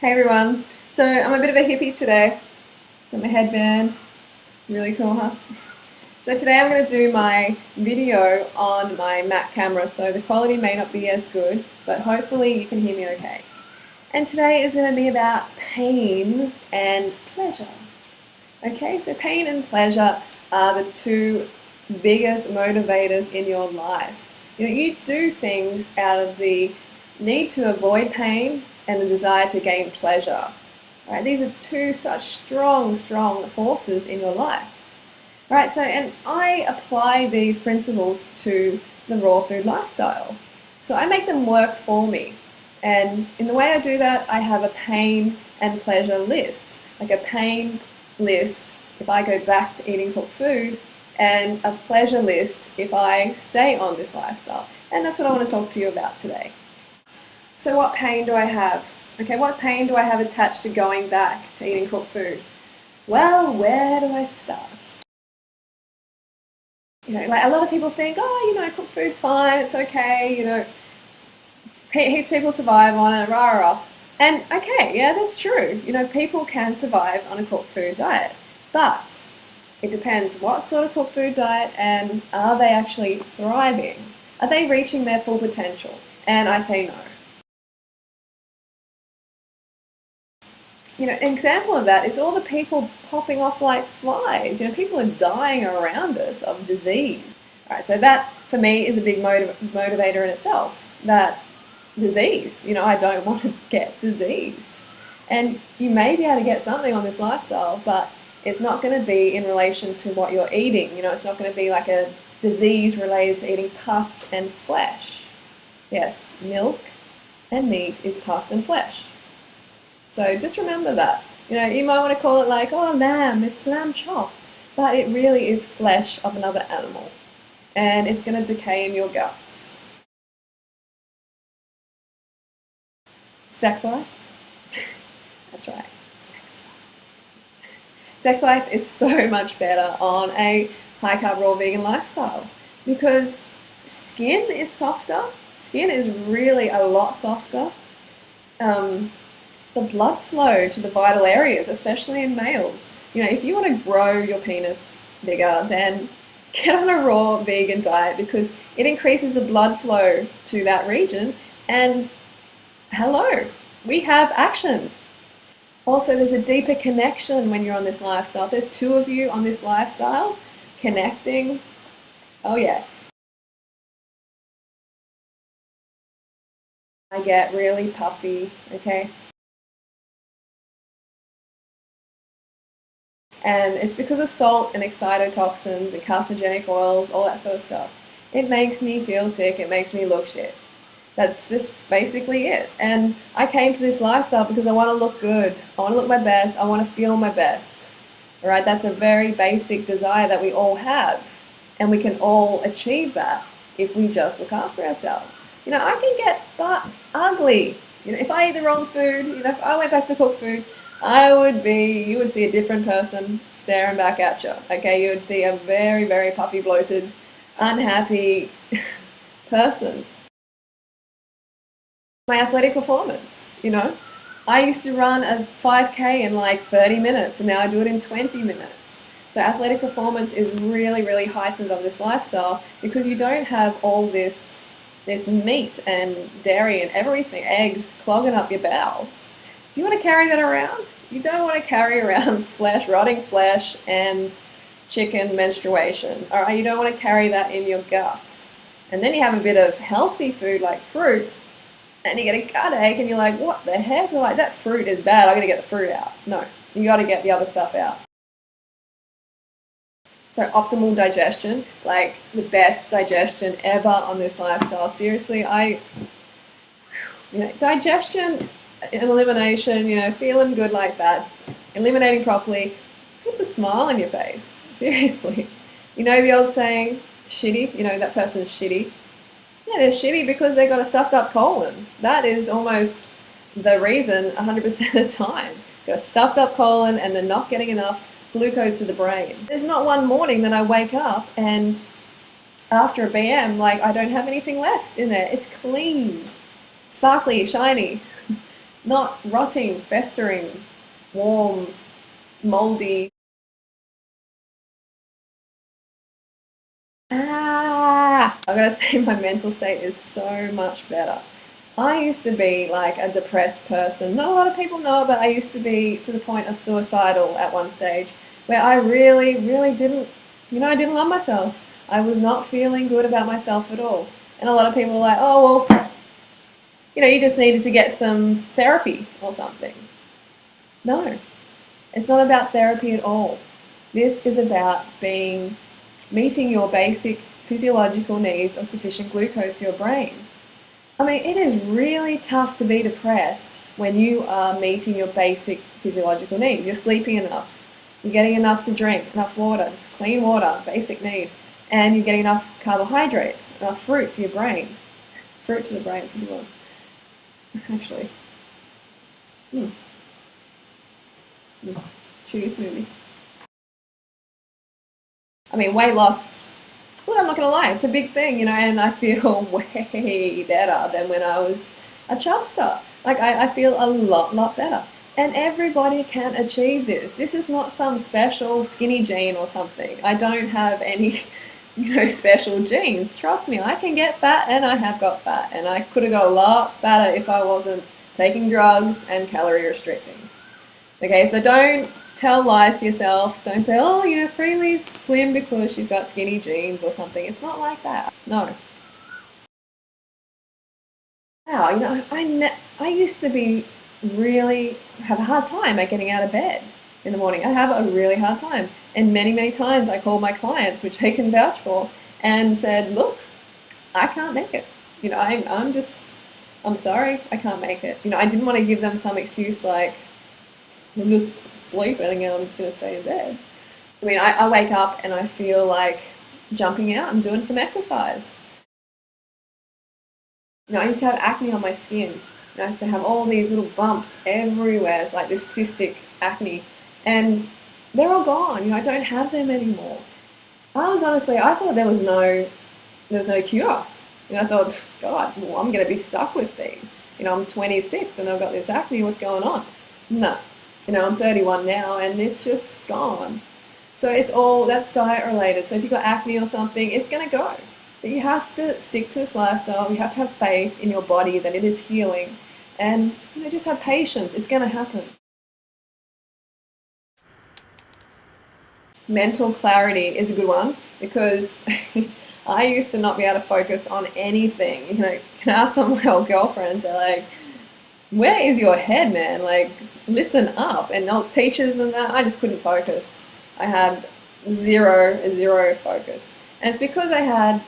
Hey everyone, so I'm a bit of a hippie today. Got my headband, really cool, huh? So today I'm going to do my video on my Mac camera, so the quality may not be as good, but hopefully you can hear me okay. And today is going to be about pain and pleasure. Okay, so pain and pleasure are the two biggest motivators in your life. You do things out of the need to avoid pain and the desire to gain pleasure. Right? These are two such strong forces in your life. Right, so and I apply these principles to the raw food lifestyle. So I make them work for me. And in the way I do that, I have a pain and pleasure list. Like a pain list if I go back to eating cooked food, and a pleasure list if I stay on this lifestyle. And that's what I want to talk to you about today. So what pain do I have? Okay, what pain do I have attached to going back to eating cooked food? Well, where do I start? Like a lot of people think, oh, cooked food's fine, it's okay, heaps of people survive on it, rah, rah. And okay, yeah, that's true. People can survive on a cooked food diet, but it depends what sort of cooked food diet, and are they actually thriving? Are they reaching their full potential? And I say no. An example of that is all the people popping off like flies. People are dying around us of disease. All right, so that for me is a big motivator in itself. That disease, I don't want to get disease. And you may be able to get something on this lifestyle, but it's not going to be in relation to what you're eating. It's not going to be like a disease related to eating pus and flesh. Yes, milk and meat is pus and flesh. So just remember that. You might want to call it like, oh, lamb, it's lamb chops, but it really is flesh of another animal, and it's going to decay in your guts. Sex life? That's right. Sex life is so much better on a high carb raw vegan lifestyle because skin is softer. Skin is really a lot softer. The blood flow to the vital areas, especially in males. If you want to grow your penis bigger, then get on a raw vegan diet because it increases the blood flow to that region, and hello, we have action. Also, there's a deeper connection when you're on this lifestyle. If there's two of you on this lifestyle connecting, oh yeah. I get really puffy, okay? And it's because of salt and excitotoxins and carcinogenic oils, all that sort of stuff. It makes me feel sick, it makes me look shit. That's just basically it. And I came to this lifestyle because I want to look good, I want to look my best, I want to feel my best. All right, that's a very basic desire that we all have, and we can all achieve that if we just look after ourselves. I can get butt ugly. If I eat the wrong food, if I went back to cooked food, you would see a different person staring back at you. Okay, you would see a very, very puffy, bloated, unhappy person. My athletic performance, I used to run a 5K in like 30 minutes, and now I do it in 20 minutes. So athletic performance is really, really heightened on this lifestyle because you don't have all this meat and dairy and everything, eggs clogging up your bowels. Do you want to carry that around? You don't want to carry around flesh, rotting flesh, and chicken menstruation. All right, you don't want to carry that in your guts. And then you have a bit of healthy food like fruit, and you get a gut ache, and you're like, what the heck? You're like, that fruit is bad. I'm going to get the fruit out. No, you got to get the other stuff out. So optimal digestion, like the best digestion ever on this lifestyle. Seriously, digestion and elimination, feeling good like that, eliminating properly, puts a smile on your face. Seriously. The old saying, shitty, that person's shitty. Yeah, they're shitty because they got a stuffed up colon. That is almost the reason 100% of the time. Got a stuffed up colon and they're not getting enough glucose to the brain. There's not one morning that I wake up and after a BM, like I don't have anything left in there. It's clean, sparkly, shiny. not rotting, festering, warm, moldy. I gotta say, my mental state is so much better. I used to be like a depressed person. Not a lot of people know it, but I used to be to the point of suicidal at one stage where I really, really didn't, I didn't love myself. I was not feeling good about myself at all. And a lot of people were like, oh, well, you just needed to get some therapy or something. No, it's not about therapy at all. This is about meeting your basic physiological needs of sufficient glucose to your brain. I mean, it is really tough to be depressed when you are meeting your basic physiological needs. You're sleeping enough, you're getting enough to drink, enough water, just clean water, basic need, and you're getting enough carbohydrates, enough fruit to your brain. Fruit to the brain, it's a good one. Actually. Mm. Chewy smoothie. I mean, weight loss, look, I'm not going to lie, it's a big thing, and I feel way better than when I was a chubster. Like, I feel a lot better. And everybody can achieve this. This is not some special skinny gene or something. I don't have any, special genes. Trust me, I can get fat and I have got fat. And I could have got a lot fatter if I wasn't taking drugs and calorie restricting. Okay, so don't tell lies to yourself. Don't say, oh, Freelee's slim because she's got skinny jeans or something. It's not like that. No. Wow, I used to be really have a hard time at getting out of bed in the morning. I have a really hard time. And many times I called my clients, which they can vouch for, and said, look, I can't make it. I'm sorry, I can't make it. I didn't want to give them some excuse like, I'm just sleeping and I'm just going to stay in bed. I mean, I wake up and I feel like jumping out and doing some exercise. I used to have acne on my skin. I used to have all these little bumps everywhere. It's like this cystic acne. And they're all gone. I don't have them anymore. I thought there was no cure. I thought, God, well, I'm going to be stuck with these. I'm 26 and I've got this acne. What's going on? No. I'm 31 now and it's just gone. So that's diet related. So if you've got acne or something, it's going to go. But you have to stick to this lifestyle. You have to have faith in your body that it is healing. And just have patience. It's going to happen. Mental clarity is a good one because I used to not be able to focus on anything. You can ask some of my old girlfriends, they're like, where is your head, man? Like, listen up. And old teachers and that, I just couldn't focus. I had zero focus. And it's because I had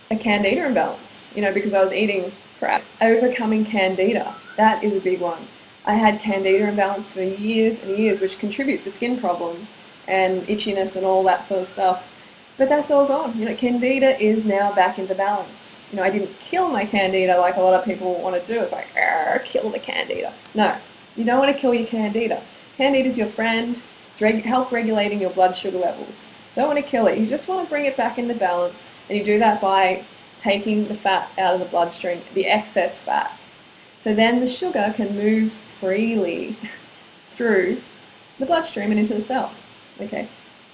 a candida imbalance, because I was eating crap. Overcoming candida, that is a big one. I had candida imbalance for years and years, which contributes to skin problems and itchiness and all that sort of stuff. But that's all gone. Candida is now back into balance. I didn't kill my candida like a lot of people want to do. It's like, kill the candida. No, you don't want to kill your candida. Candida is your friend. It's help regulating your blood sugar levels. Don't want to kill it. You just want to bring it back into balance. And you do that by taking the fat out of the bloodstream, the excess fat. So then the sugar can move freely through the bloodstream and into the cell. Okay.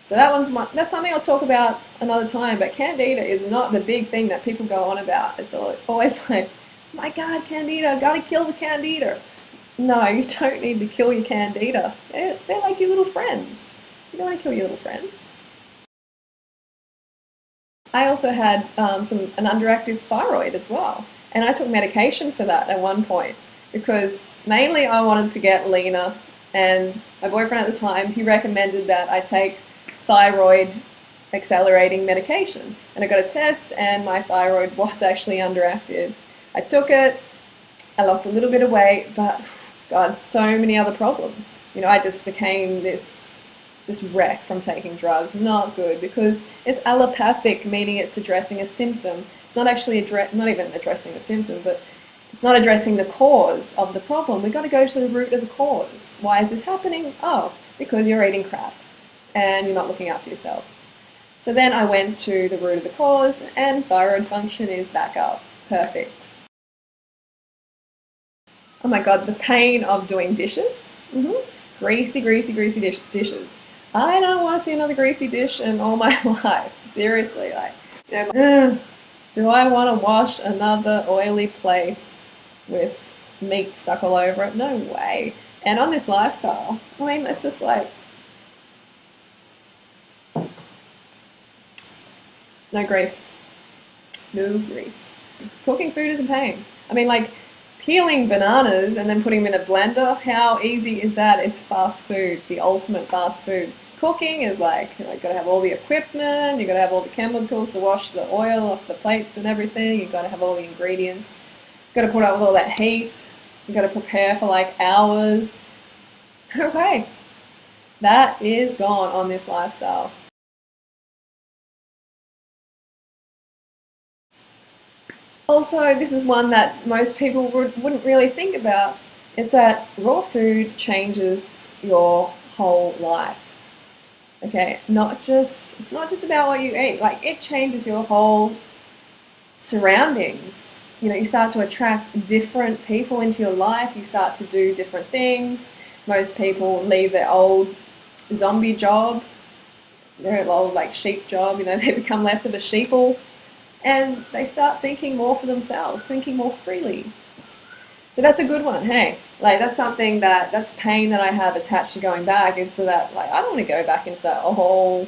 So that's something I'll talk about another time, but candida is not the big thing that people go on about. It's always like, my God, candida, gotta kill the candida. No, you don't need to kill your candida. They're like your little friends. You don't want to kill your little friends. I also had an underactive thyroid as well, and I took medication for that at one point because mainly I wanted to get leaner, and my boyfriend at the time, he recommended that I take thyroid accelerating medication, and I got a test and my thyroid was actually underactive. I took it, I lost a little bit of weight, but God, so many other problems. I just became this wreck from taking drugs. Not good because it's allopathic, meaning it's addressing a symptom. It's not actually not even addressing a symptom, but it's not addressing the cause of the problem. We've got to go to the root of the cause. Why is this happening? Oh, because you're eating crap and you're not looking after yourself. So then I went to the root of the cause and thyroid function is back up. Perfect. Oh my God, the pain of doing dishes. Greasy, greasy, greasy dishes. I don't want to see another greasy dish in all my life. Seriously, like, do I want to wash another oily plate with meat stuck all over it? No way. And on this lifestyle, I mean, it's just like, no grease. No grease. Cooking food is a pain. I mean, like, peeling bananas and then putting them in a blender, how easy is that? It's fast food, the ultimate fast food. Cooking is like, you gotta have all the equipment, you gotta have all the chemicals to wash the oil off the plates and everything, you gotta have all the ingredients, you gotta put up with all that heat, you gotta prepare for like hours. Okay, that is gone on this lifestyle. Also, this is one that most people wouldn't really think about. It's that raw food changes your whole life. Okay, it's not just about what you eat. Like, it changes your whole surroundings. You know, you start to attract different people into your life. You start to do different things. Most people leave their old zombie job, their old like sheep job. You know, they become less of a sheeple. And they start thinking more for themselves, thinking more freely. So that's a good one, hey? Like, that's something that's pain that I have attached to going back, is so that, like, I don't want to go back into that whole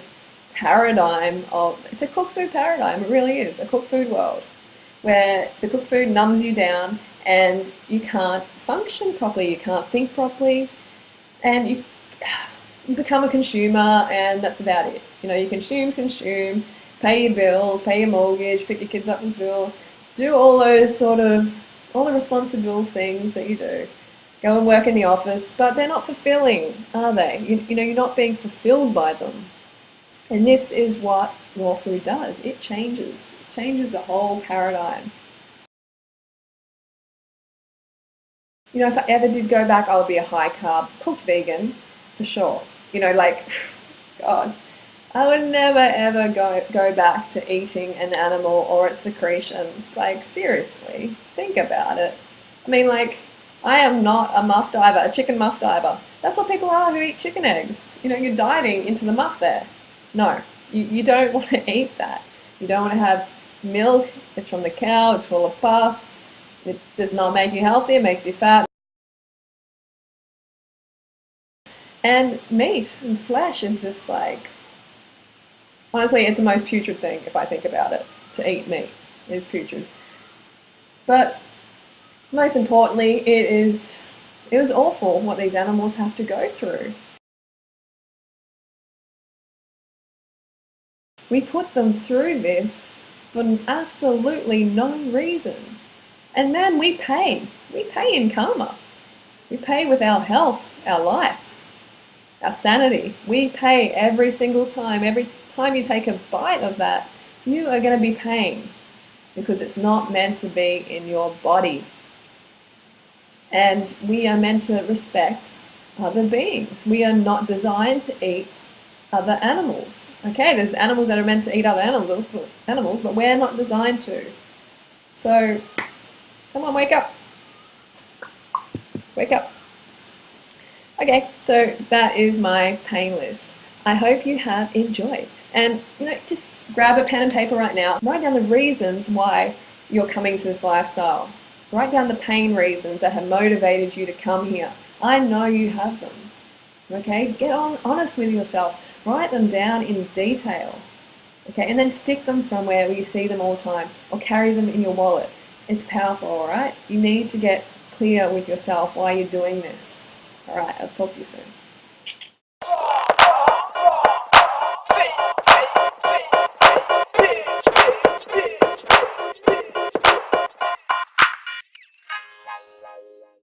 paradigm of, it's a cooked food paradigm, it really is, a cooked food world, where the cooked food numbs you down and you can't function properly, you can't think properly, and you become a consumer, and that's about it. You know, you consume, pay your bills, pay your mortgage, pick your kids up from school, do all those all the responsible things that you do. Go and work in the office, but they're not fulfilling, are they? You know, you're not being fulfilled by them. And this is what raw food does. It changes the whole paradigm. You know, if I ever did go back, I would be a high carb, cooked vegan, for sure. You know, like, God, I would never ever go back to eating an animal or its secretions. Like, seriously, think about it. I mean, like, I am not a muff diver, a chicken muff diver. That's what people are who eat chicken eggs. You know, you're diving into the muff there. No, you don't want to eat that. You don't want to have milk. It's from the cow. It's full of pus. It does not make you healthy. It makes you fat. And meat and flesh is just like, honestly, it's the most putrid thing, if I think about it, to eat meat. It is putrid. But most importantly, it was awful what these animals have to go through. We put them through this for absolutely no reason. And then we pay. We pay in karma. We pay with our health, our life, our sanity. We pay every single time. Every time you take a bite of that, you are going to be paying, because it's not meant to be in your body. And we are meant to respect other beings. We are not designed to eat other animals. Okay, there's animals that are meant to eat other animals, but we're not designed to. So, come on, wake up. Wake up. Okay, so that is my pain list. I hope you have enjoyed. And, you know, just grab a pen and paper right now. Write down the reasons why you're coming to this lifestyle. Write down the pain reasons that have motivated you to come here. I know you have them. Okay, get honest with yourself. Write them down in detail. Okay, and then stick them somewhere where you see them all the time, or carry them in your wallet. It's powerful, all right? You need to get clear with yourself why you're doing this. All right, I'll talk to you soon.